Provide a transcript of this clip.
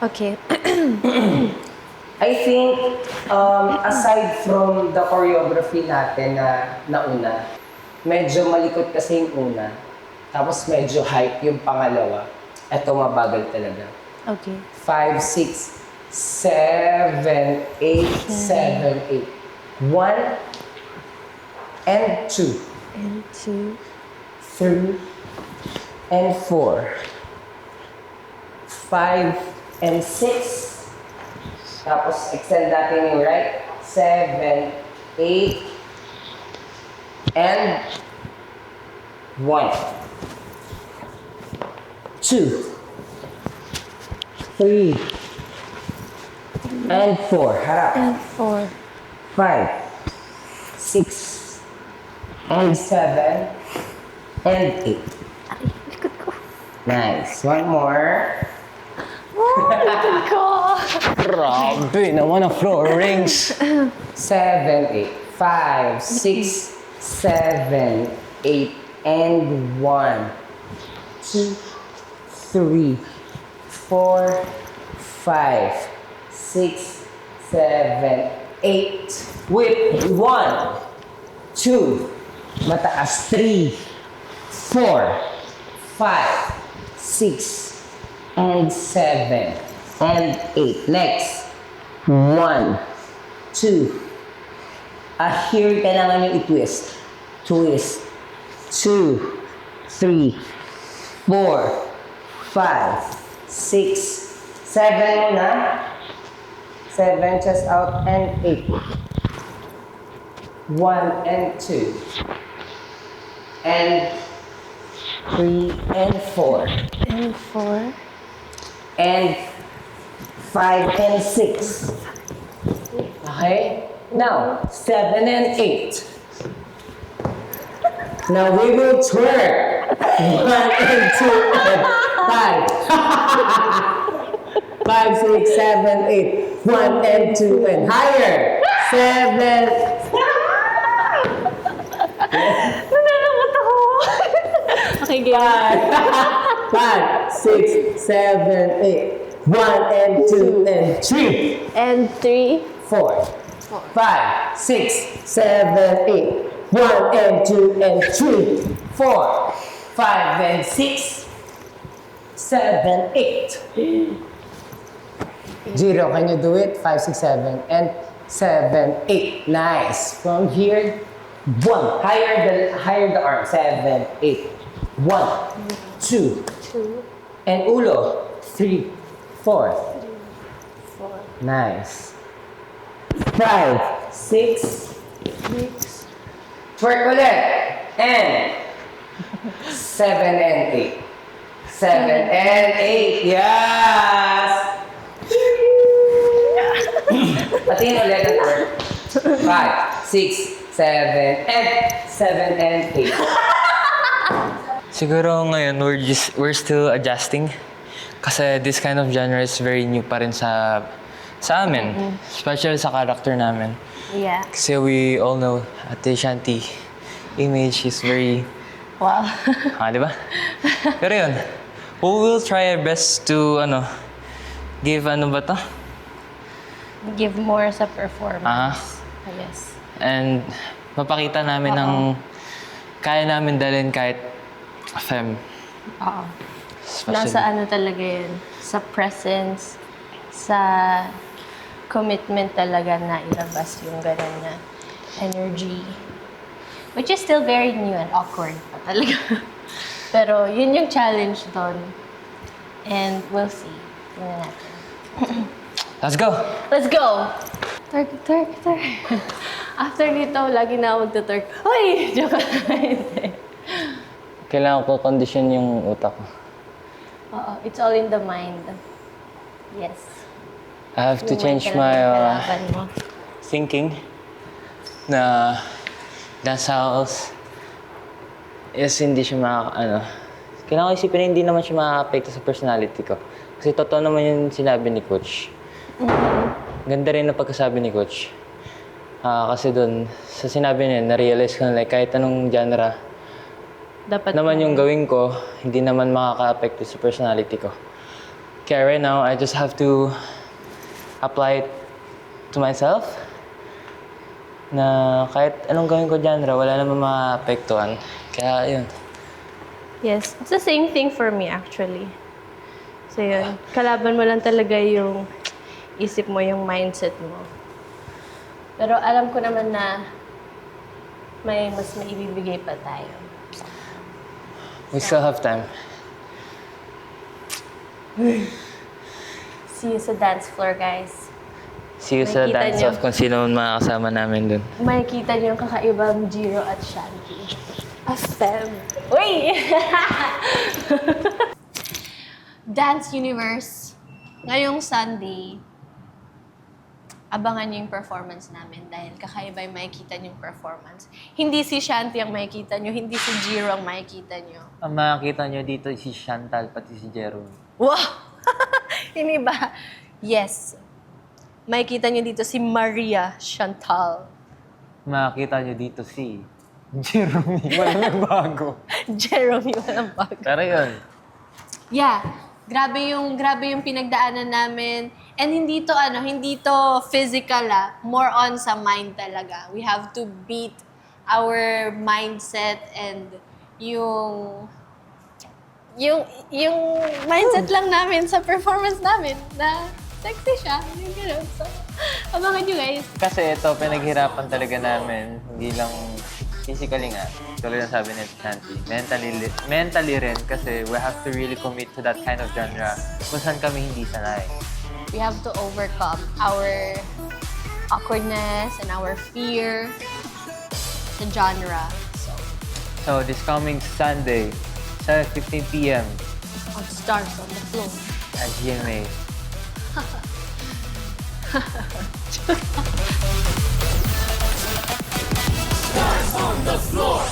Okay. I think, aside from the choreography natin na nauna, medyo malikot kasi yung una. Tapos medyo hype yung pangalawa. Eto mabagal talaga. Okay. 5, 6, 7, 8, 7, 8. 1 and 2. And 2. 3 and 4. 5 and 6. Tapos extend natin yung right. 7, 8, and 1. 2, 3, and 4. Harap. And 4. 5, 6, and 7, and 8. Ay, likod ko. Nice. One more. Oh, likod ko. Grabe naman ang floor rings. 7, 8. 5, 6, 7, 8, and 1, 2, 3, 4, 5, 6, 7, 8. Whip. 1, 2, mataas. 3, 4, 5, 6, and 7, and 8. Next. 1, 2. Here, kailangan yung i-twist. Twist. 2, 3, 4, 5, 6, 7 muna. 7, chest out, and 8. 1 and 2. And 3 and 4. And 4. And 5 and 6. Okay? Now, 7 and 8. Now we will twerk. 1 and 2 and 5. 5, 6, 7, 8. 1 and 2 and higher. 7. Nananakot ako. Okay, game. 5, 6, 7, 8. 1 and 2 and 3. And 3. 4, 5, 6, 7, 8. 1 and 2 and 3, 4, 5 and 6, 7, 8. Jiro, can you do it? 5, 6, 7, and 7, 8. Nice. From here, 1. Higher the arm. 7, 8. 1, 2, 2. and ulo. 3, 4. 4. Nice. 5, 6. 6. Twerk ulit. And 7 and 8. 7 and 8. Yes! Patingin ulit ang twerk. 5, 6, 7, and 7 and 8. Siguro ngayon, we're still adjusting. Kasi this kind of genre is very new pa rin sa amin. Especially sa character namin. Yeah. Kasi we all know Ate Shanti image is very, Wow. di ba? Pero yun, we will try our best to, give ba to? Give more sa performance. Yes. And mapakita namin ng kaya namin dalhin kahit fem. Oo. Especially- Nasa talaga yun. Sa presence, sa commitment talaga na ilabas yung ganun na energy. Which is still very new and awkward pa talaga. Pero yun yung challenge doon. And we'll see. Tingnan natin. Let's go! Let's go! Turk, turk, turk. After nito, lagi na ako magtuturk. Hoy! Joke lang. Hindi. Kailangan ko condition yung utak ko. Oo, it's all in the mind. Yes. I have to Yung change mind my talaga yung kalaban mo. thinking na dance house is hindi siya kailangan ko isipin na hindi naman siya makaka-apekto sa personality ko. Kasi totoo naman yung sinabi ni Coach. Ganda rin na pagkasabi ni Coach. Kasi doon, sa sinabi niya, na-realize ko na kahit anong genre, Dapat naman yung gawin ko, hindi naman makaka-apekto sa personality ko. Kaya right now, I just have to apply it to myself na kahit anong gawin ko genre, wala naman maapektuhan. Kaya yun. Yes, it's the same thing for me actually. So yun, kalaban mo lang talaga yung isip mo, yung mindset mo. Pero alam ko naman na may mas maibibigay pa tayo. We still have time. See you sa dance floor, guys. See you sa Makikita dance niyo. off kung sino man makakasama namin dun. Makikita niyo yung kakaibang Jiro at Shanti. Astem. Uy! Dance Universe. Ngayong Sunday, abangan niyo yung performance namin dahil kakaiba yung makikita niyo yung performance. Hindi si Shanti ang makikita niyo, hindi si Jiro ang makikita niyo. Ang makikita nyo dito si Chantal, pati si Jerome. Wow! Hindi ba? Yes. Makikita niyo dito si Maria Chantal. Makikita nyo dito si Jerome. Walang bago. Jerome yung walang bago. Pero yun, Yeah. Grabe yung pinagdaanan namin. And hindi to physical more on sa mind talaga. We have to beat our mindset and yung mindset lang namin sa performance namin na sexy siya. Yung gano'n. So, abangan nyo guys. kasi ito, pinaghirapan talaga namin. Hindi lang physically nga. Tulad ng sabi ni Shanti. Mentally rin kasi we have to really commit to that kind of genre kung saan kami hindi sanay. We have to overcome our awkwardness and our fear sa genre. So this coming Sunday, 7:15 p.m. On Stars on the Floor. at GMA. On the floor.